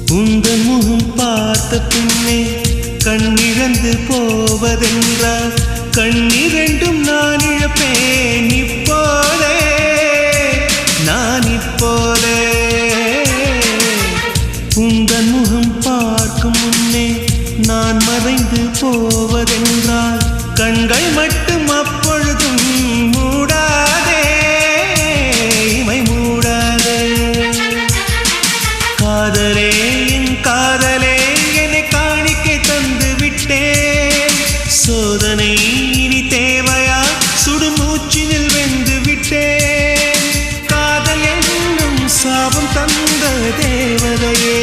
உந்தன் முகம் பார்த்த பின்னே கண்ணிழந்து போவதென்றால் கண்ணிரண்டும் நான் இழப்பேன் இப்போதே நான் இப்போதே உந்தன் முகம் பார்க்கும் முன்னே நான் மறைந்து போவதென்றால் கண்கள் மட்டும் அப்பொழுதும் மூடாதே இமை மூடாதே காதலே என் காதலே என்னை காணிக்கை தந்து விட்டேன் சோதனை இனி தேவையா சுடுமூச்சினில் வெந்து விட்டேன் காதல் என்னும் சாபம் தந்த தேவதையே